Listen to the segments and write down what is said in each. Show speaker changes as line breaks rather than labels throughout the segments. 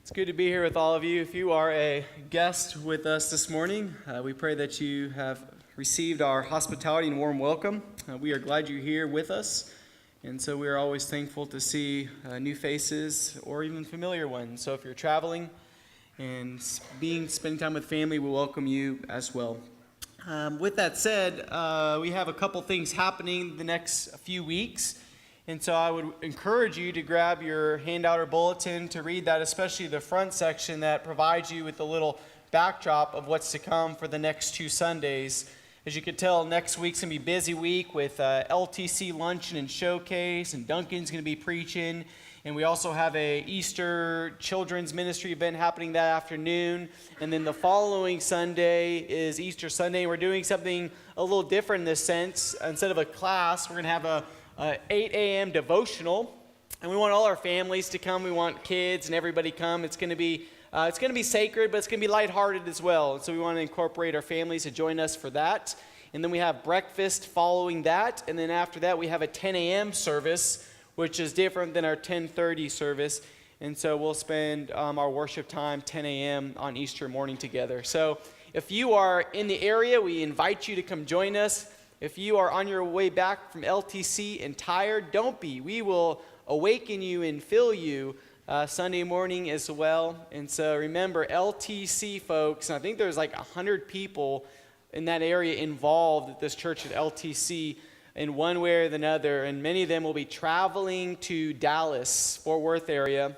It's good to be here with all of you. If you are a guest with us this morning, we pray that you have received our hospitality and warm welcome. We are glad you're here with us, and so we are always thankful to see new faces or even familiar ones. So if you're traveling and spending time with family, we welcome you as well. With that said, we have a couple things happening the next few weeks. And so I would encourage you to grab your handout or bulletin to read that, especially the front section that provides you with a little backdrop of what's to come for the next 2 Sundays. As you can tell, next week's going to be a busy week with LTC luncheon and showcase, and Duncan's going to be preaching. And we also have a Easter children's ministry event happening that afternoon. And then the following Sunday is Easter Sunday. We're doing something a little different in this sense. Instead of a class, we're going to have a 8 a.m. devotional, and we want all our families to come. We want kids and everybody come. It's going to be sacred, but it's going to be lighthearted as well. So we want to incorporate our families to join us for that. And then we have breakfast following that, and then after that we have a 10 a.m. service, which is different than our 10:30 service. And so we'll spend our worship time 10 a.m. on Easter morning together. So if you are in the area, we invite you to come join us. If you are on your way back from LTC and tired, don't be. We will awaken you and fill you Sunday morning as well. And so remember, LTC folks, and I think there's like 100 people in that area involved at this church at LTC in one way or another. And many of them will be traveling to Dallas, Fort Worth area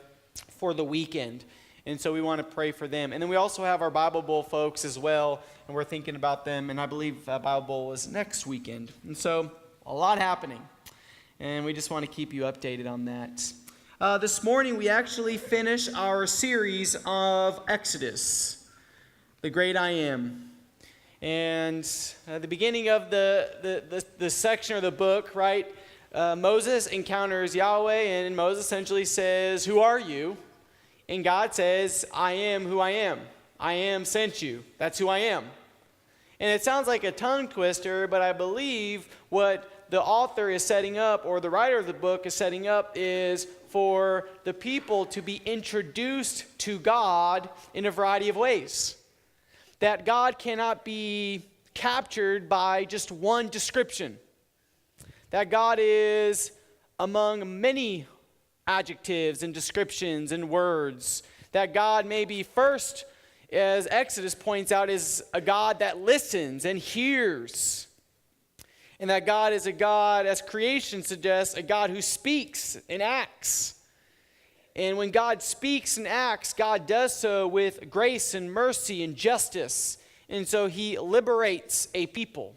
for the weekend. And so we want to pray for them. And then we also have our Bible Bowl folks as well, and we're thinking about them. And I believe Bible Bowl is next weekend. And so a lot happening, and we just want to keep you updated on that. This morning we actually finished our series of Exodus, the great I am. And at the beginning of the section of the book, right, Moses encounters Yahweh, and Moses essentially says, "Who are you?" And God says, "I am who I am. I am sent you. That's who I am." And it sounds like a tongue twister, but I believe what the author is setting up, or the writer of the book is setting up, is for the people to be introduced to God in a variety of ways. That God cannot be captured by just one description. That God is among many adjectives and descriptions and words. That God maybe first, as Exodus points out, is a God that listens and hears. And that God is a God, as creation suggests, a God who speaks and acts. And when God speaks and acts, God does so with grace and mercy and justice. And so he liberates a people.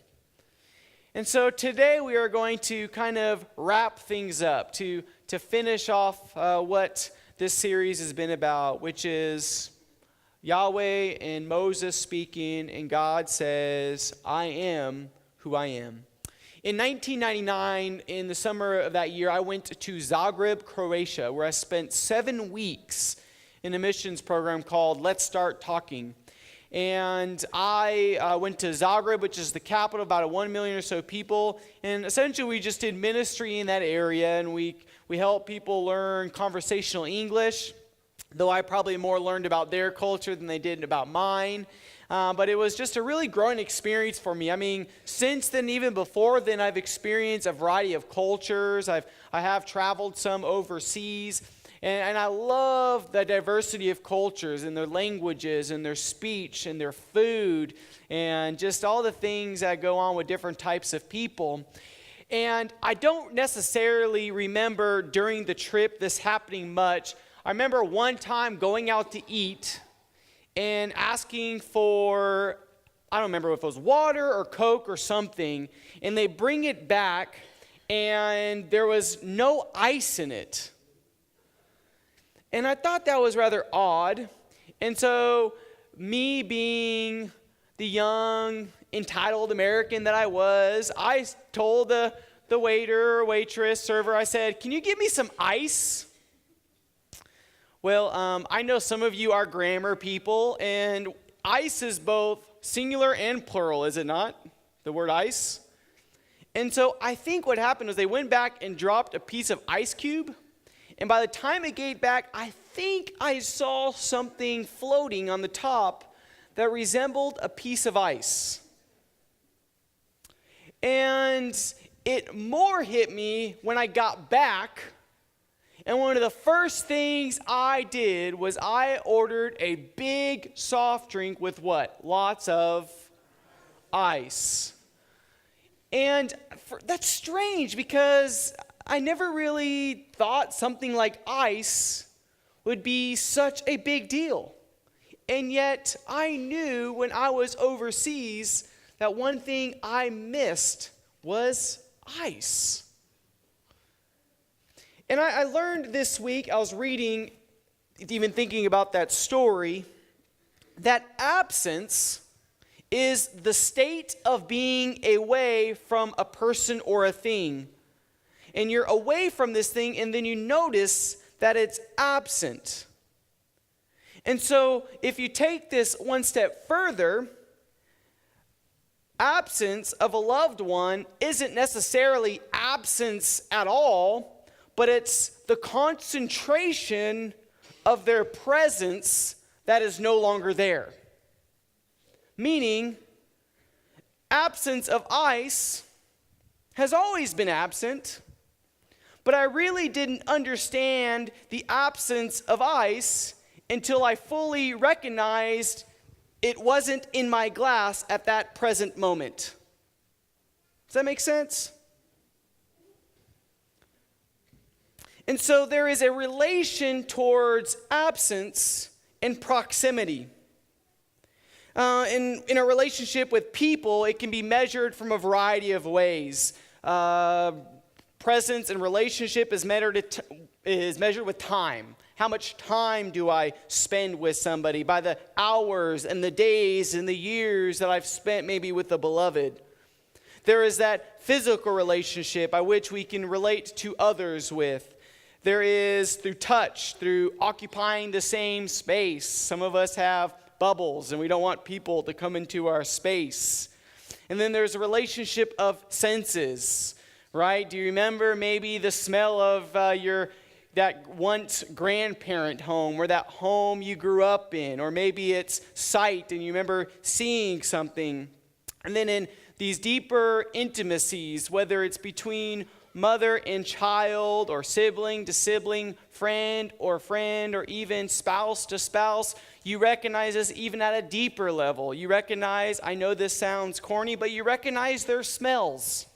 And so today we are going to kind of wrap things up, to finish off what this series has been about, which is Yahweh and Moses speaking, and God says, "I am who I am." In 1999, in the summer of that year, I went to Zagreb, Croatia, where I spent 7 weeks in a missions program called Let's Start Talking. And I went to Zagreb, which is the capital, about 1 million or so people. And essentially, we just did ministry in that area, and we helped people learn conversational English, though I probably more learned about their culture than they did about mine. But it was just a really growing experience for me. I mean, since then, even before then, I've experienced a variety of cultures. I have traveled some overseas. And I love the diversity of cultures and their languages and their speech and their food and just all the things that go on with different types of people. And I don't necessarily remember during the trip this happening much. I remember one time going out to eat and asking for, I don't remember if it was water or Coke or something, and they bring it back and there was no ice in it. And I thought that was rather odd. And so me being the young, entitled American that I was, I told the waiter, waitress, server, I said, "Can you give me some ice?" Well, I know some of you are grammar people, and ice is both singular and plural, is it not? The word ice. And so I think what happened was they went back and dropped a piece of ice cube, And by the time it came back, I think I saw something floating on the top that resembled a piece of ice. And it more hit me when I got back. And one of the first things I did was I ordered a big soft drink with what? Lots of ice. And that's strange because I never really thought something like ice would be such a big deal. And yet I knew when I was overseas that one thing I missed was ice. And I learned this week, I was reading, even thinking about that story, that absence is the state of being away from a person or a thing. And you're away from this thing, and then you notice that it's absent. And so, if you take this one step further, absence of a loved one isn't necessarily absence at all, but it's the concentration of their presence that is no longer there. Meaning, absence of ice has always been absent, but I really didn't understand the absence of ice until I fully recognized it wasn't in my glass at that present moment. Does that make sense? And so there is a relation towards absence and proximity. In a relationship with people, it can be measured from a variety of ways. Presence and relationship is measured with time. How much time do I spend with somebody? By the hours and the days and the years that I've spent maybe with the beloved. There is that physical relationship by which we can relate to others with. There is through touch, through occupying the same space. Some of us have bubbles and we don't want people to come into our space. And then there's a relationship of senses, right? Do you remember maybe the smell of that once grandparent home or that home you grew up in? Or maybe it's sight and you remember seeing something. And then in these deeper intimacies, whether it's between mother and child, or sibling to sibling, friend, or even spouse to spouse, you recognize this even at a deeper level. You recognize, I know this sounds corny, but you recognize their smells.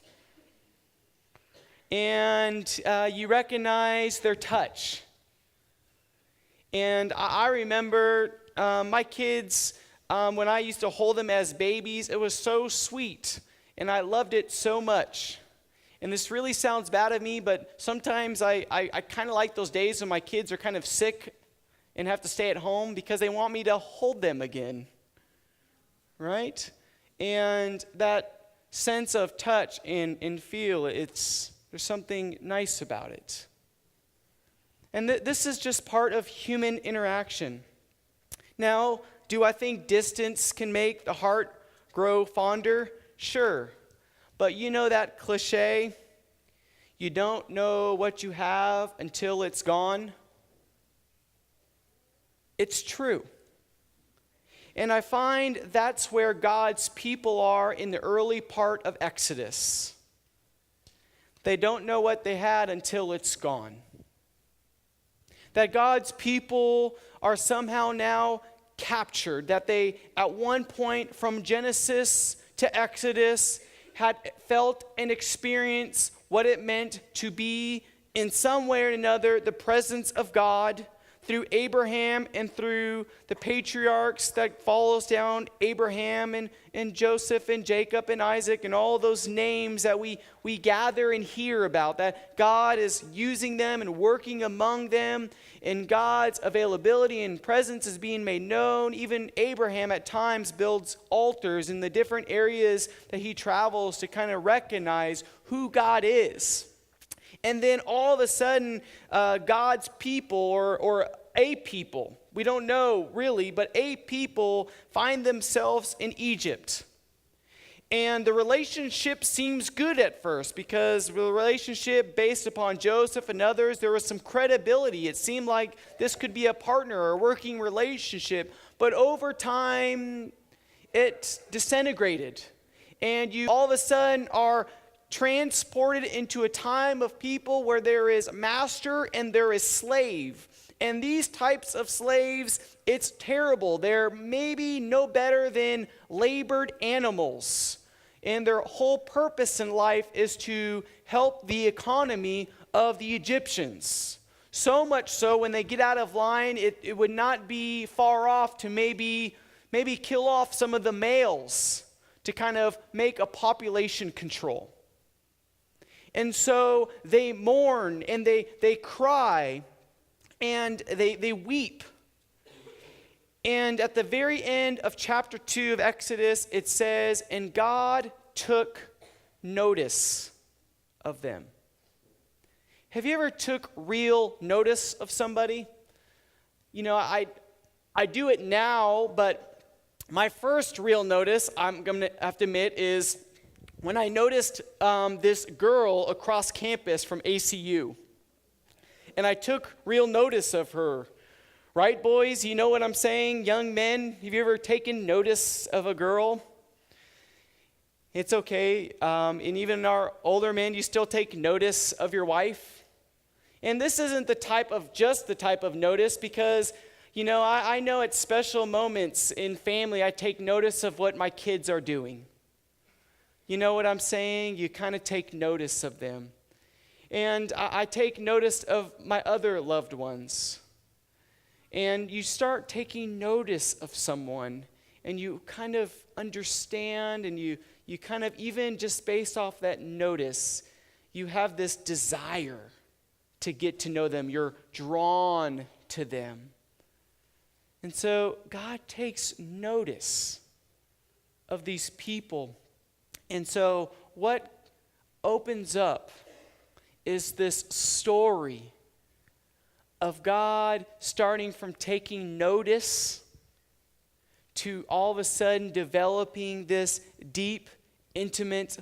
And you recognize their touch. And I remember my kids, when I used to hold them as babies, it was so sweet. And I loved it so much. And this really sounds bad of me, but sometimes I kind of like those days when my kids are kind of sick and have to stay at home because they want me to hold them again, right? And that sense of touch and feel, there's something nice about it. And this is just part of human interaction. Now, do I think distance can make the heart grow fonder? Sure. But you know that cliche, you don't know what you have until it's gone? It's true. And I find that's where God's people are in the early part of Exodus. They don't know what they had until it's gone. That God's people are somehow now captured, that they at one point from Genesis to Exodus had felt and experienced what it meant to be in some way or another the presence of God through Abraham and through the patriarchs that follows down Abraham and Joseph and Jacob and Isaac and all those names that we gather and hear about, that God is using them and working among them, and God's availability and presence is being made known. Even Abraham at times builds altars in the different areas that he travels to kind of recognize who God is. And then all of a sudden, God's people or a people, we don't know really, but a people find themselves in Egypt. And the relationship seems good at first because the relationship based upon Joseph and others, there was some credibility. It seemed like this could be a partner or a working relationship. But over time, it disintegrated. And you all of a sudden are transported into a time of people where there is master and there is slave. And these types of slaves, it's terrible. They're maybe no better than labored animals. And their whole purpose in life is to help the economy of the Egyptians. So much so when they get out of line, it would not be far off to maybe kill off some of the males to kind of make a population control. And so they mourn and they cry and they weep. And at the very end of chapter 2 of Exodus, it says, and God took notice of them. Have you ever took real notice of somebody? You know, I do it now, but my first real notice, I'm going to have to admit, is when I noticed this girl across campus from ACU. And I took real notice of her. Right, boys? You know what I'm saying? Young men, have you ever taken notice of a girl? It's okay. And even our older men, you still take notice of your wife. And this isn't just the type of notice because, you know, I know at special moments in family, I take notice of what my kids are doing. You know what I'm saying? You kind of take notice of them. And I take notice of my other loved ones. And you start taking notice of someone, and you kind of understand, and you kind of, even just based off that notice, you have this desire to get to know them. You're drawn to them. And so God takes notice of these people. And so what opens up is this story of God starting from taking notice to all of a sudden developing this deep, intimate,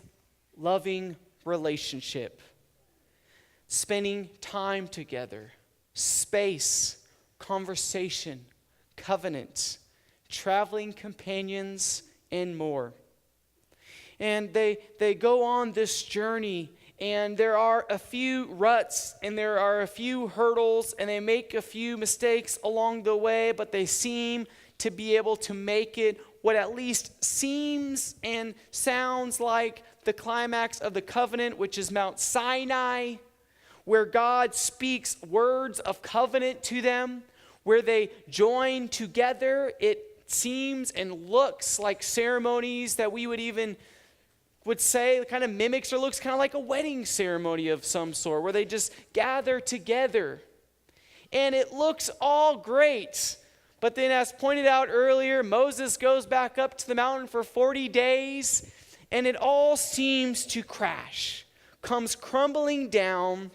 loving relationship. Spending time together, space, conversation, covenant, traveling companions, and more. And they go on this journey. And there are a few ruts and there are a few hurdles and they make a few mistakes along the way, but they seem to be able to make it what at least seems and sounds like the climax of the covenant, which is Mount Sinai, where God speaks words of covenant to them, where they join together. It seems and looks like ceremonies that we would say kind of mimics or looks kind of like a wedding ceremony of some sort, where they just gather together. And it looks all great. But then, as pointed out earlier, Moses goes back up to the mountain for 40 days, and it all seems to crash, comes crumbling down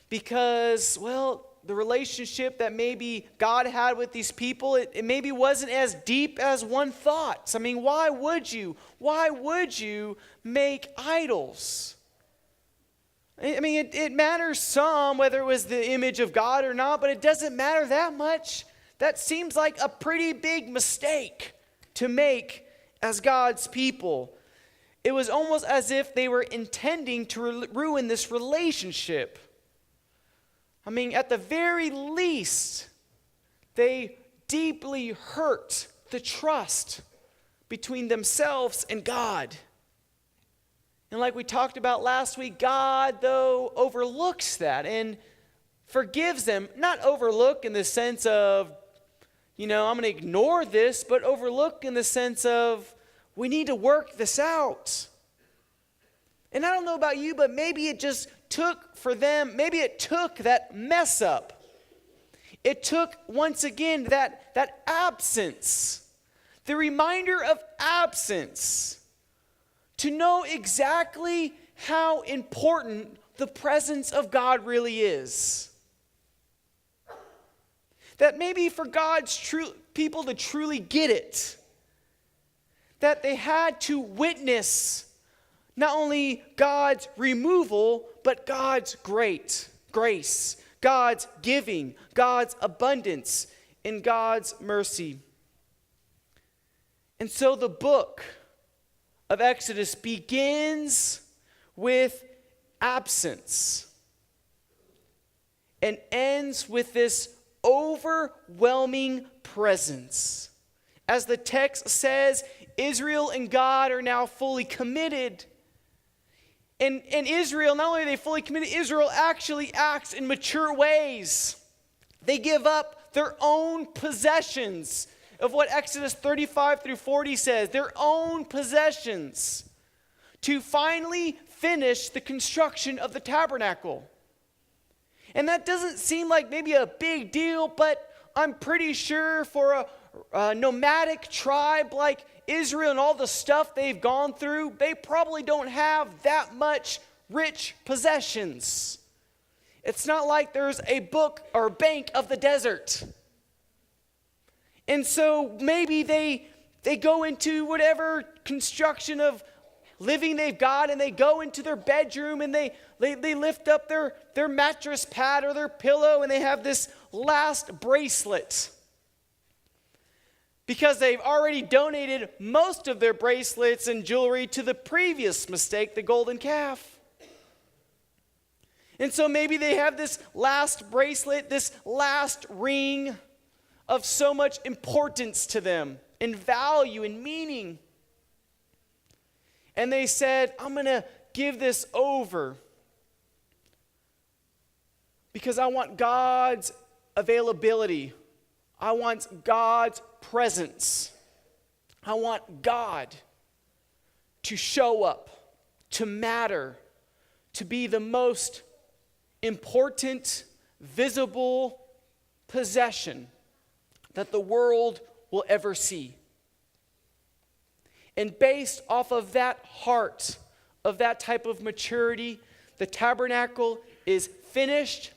because, well, the relationship that maybe God had with these people, it maybe wasn't as deep as one thought. I mean, why would you make idols? I mean, it matters some whether it was the image of God or not, but it doesn't matter that much. That seems like a pretty big mistake to make as God's people. It was almost as if they were intending to ruin this relationship. I mean, at the very least, they deeply hurt the trust between themselves and God. And like we talked about last week, God, though, overlooks that and forgives them. Not overlook in the sense of, I'm going to ignore this, but overlook in the sense of, we need to work this out. And I don't know about you, but maybe it just took for them, maybe it took that mess up. It took, once again, that absence, the reminder of absence, to know exactly how important the presence of God really is. That maybe for God's people to truly get it, that they had to witness not only God's removal, but God's grace, God's giving, God's abundance, and God's mercy. And so the book of Exodus begins with absence and ends with this overwhelming presence. As the text says, Israel and God are now fully committed. And Israel, not only are they fully committed, Israel actually acts in mature ways. They give up their own possessions of what Exodus 35 through 40 says, their own possessions, to finally finish the construction of the tabernacle. And that doesn't seem like maybe a big deal, but I'm pretty sure for a nomadic tribe like Israel and all the stuff they've gone through, they probably don't have that much rich possessions. It's not like there's a book or bank of the desert. And so maybe they go into whatever construction of living they've got, and they go into their bedroom and they lift up their mattress pad or their pillow, and they have this last bracelet. Because they've already donated most of their bracelets and jewelry to the previous mistake, the golden calf. And so maybe they have this last bracelet, this last ring of so much importance to them, and value and meaning. And they said, I'm going to give this over because I want God's availability. I want God's presence. I want God to show up, to matter, to be the most important, visible possession that the world will ever see. And based off of that heart, of that type of maturity, the tabernacle is finished,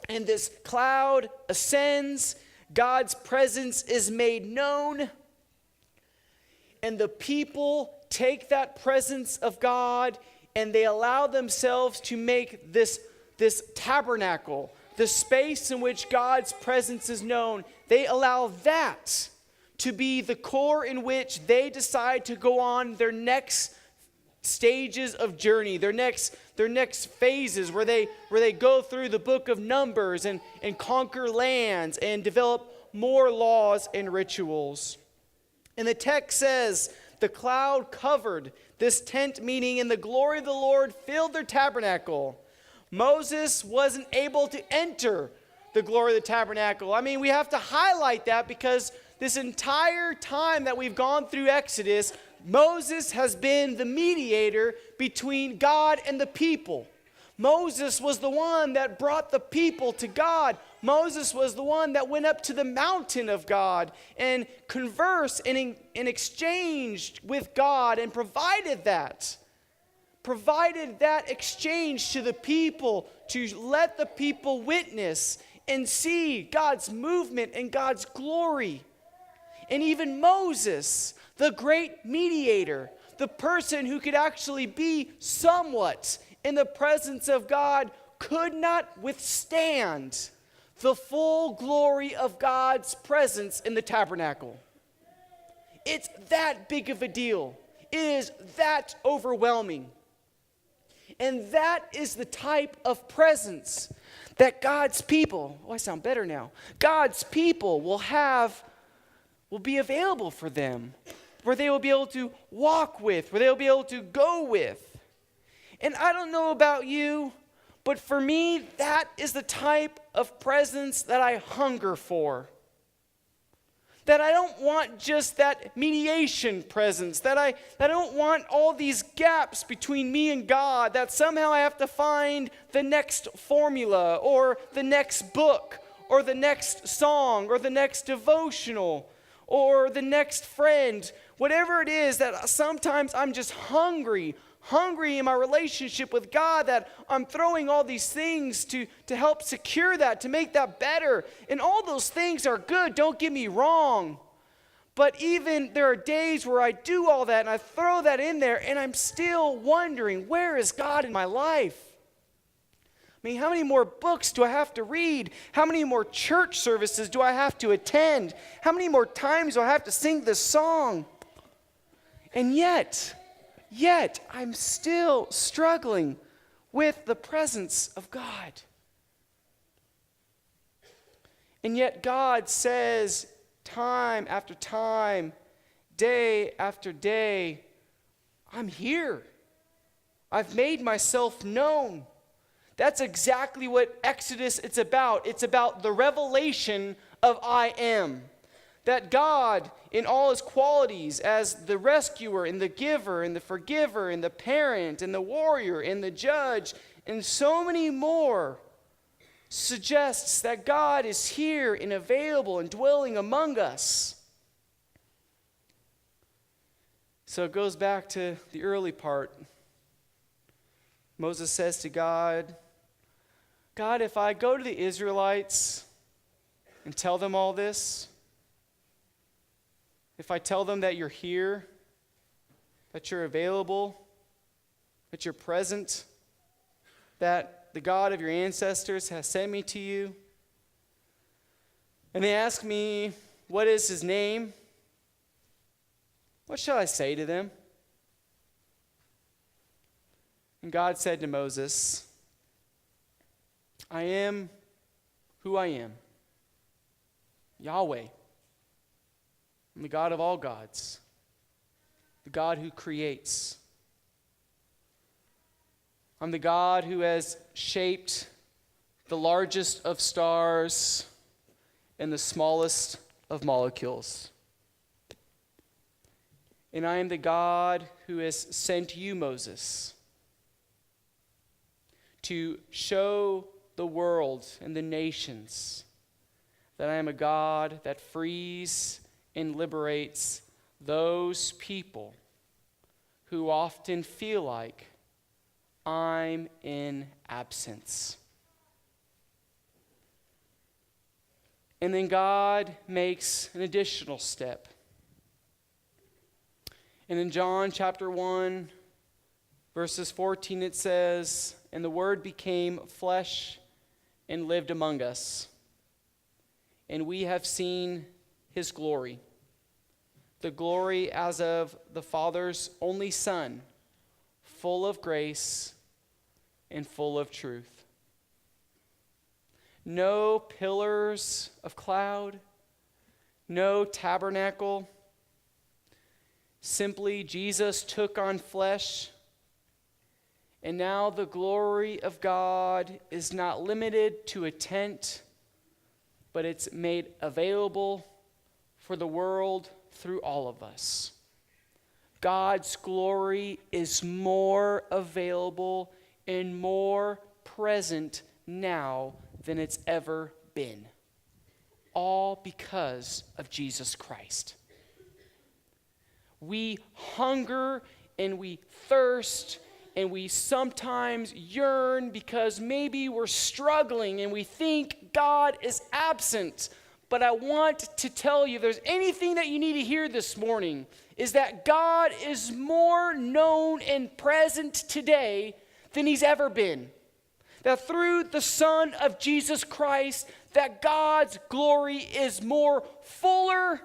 and this cloud ascends. God's presence is made known, and the people take that presence of God and they allow themselves to make this tabernacle, the space in which God's presence is known. They allow that to be the core in which they decide to go on their next stages of journey, their next phases where they go through the book of Numbers and conquer lands and develop more laws and rituals. And the text says, the cloud covered this tent meeting, and the glory of the Lord filled their tabernacle. Moses wasn't able to enter the glory of the tabernacle. I mean, we have to highlight that because this entire time that we've gone through Exodus, Moses has been the mediator between God and the people. Moses was the one that brought the people to God. Moses was the one that went up to the mountain of God and conversed and exchanged with God and provided that exchange to the people, to let the people witness and see God's movement and God's glory. And even Moses, the great mediator, the person who could actually be somewhat in the presence of God, could not withstand the full glory of God's presence in the tabernacle. It's that big of a deal. It is that overwhelming. And that is the type of presence that God's people, I sound better now, God's people will be available for them, where they will be able to walk with, where they will be able to go with. And I don't know about you, but for me, that is the type of presence that I hunger for. That I don't want just that mediation presence, that I don't want all these gaps between me and God, that somehow I have to find the next formula or the next book or the next song or the next devotional or the next friend, whatever it is, that sometimes I'm just hungry in my relationship with God, that I'm throwing all these things to help secure that, to make that better. And all those things are good, don't get me wrong. But even there are days where I do all that and I throw that in there and I'm still wondering, where is God in my life? I mean, how many more books do I have to read? How many more church services do I have to attend? How many more times do I have to sing this song? And yet, I'm still struggling with the presence of God. And yet God says time after time, day after day, I'm here. I've made myself known. That's exactly what Exodus it's about. It's about the revelation of I am. That God, in all his qualities as the rescuer and the giver and the forgiver and the parent and the warrior and the judge and so many more, suggests that God is here and available and dwelling among us. So it goes back to the early part. Moses says to God, God, if I go to the Israelites and tell them all this, if I tell them that you're here, that you're available, that you're present, that the God of your ancestors has sent me to you, and they ask me, what is his name? What shall I say to them? And God said to Moses, I am who I am, Yahweh. I'm the God of all gods, the God who creates. I'm the God who has shaped the largest of stars and the smallest of molecules. And I am the God who has sent you, Moses, to show the world and the nations that I am a God that frees and liberates those people who often feel like I'm in absence. And then God makes an additional step. And in John chapter 1, verses 14, it says, and the Word became flesh and lived among us. And we have seen his glory, the glory as of the Father's only Son, full of grace and full of truth. No pillars of cloud, no tabernacle. Simply, Jesus took on flesh, and now the glory of God is not limited to a tent, but it's made available for the world through all of us. God's glory is more available and more present now than it's ever been. All because of Jesus Christ. We hunger and we thirst and we sometimes yearn because maybe we're struggling and we think God is absent. But I want to tell you, if there's anything that you need to hear this morning, is that God is more known and present today than he's ever been. That through the Son of Jesus Christ, that God's glory is more fuller,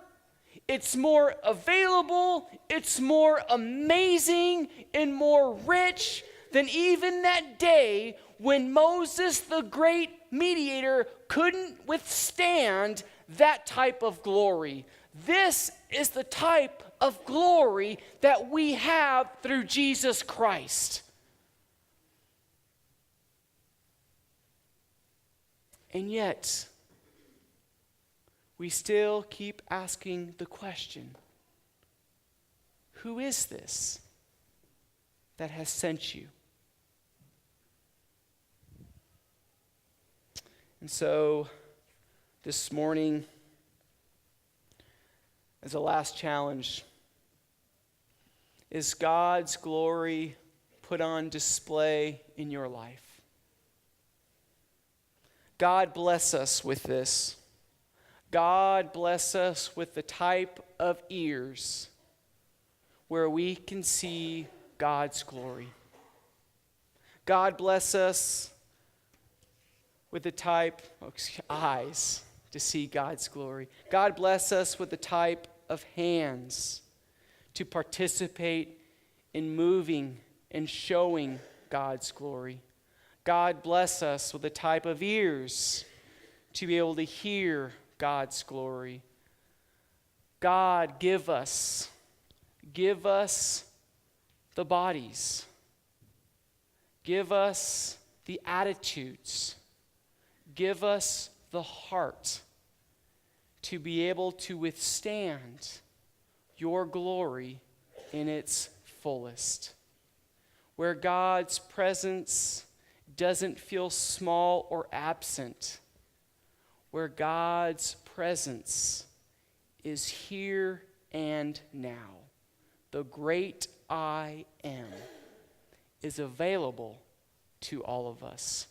it's more available, it's more amazing, and more rich than even that day when Moses, the great mediator, couldn't withstand that type of glory. This is the type of glory that we have through Jesus Christ. And yet, we still keep asking the question, who is this that has sent you? And so, this morning, as a last challenge, is God's glory put on display in your life? God bless us with this. God bless us with the type of ears where we can see God's glory. God bless us with the type of eyes to see God's glory. God bless us with the type of hands to participate in moving and showing God's glory. God bless us with the type of ears to be able to hear God's glory. God, give us the bodies. Give us the attitudes. Give us the heart to be able to withstand your glory in its fullest. Where God's presence doesn't feel small or absent. Where God's presence is here and now. The great I Am is available to all of us.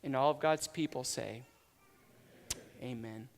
And all of God's people say, Amen.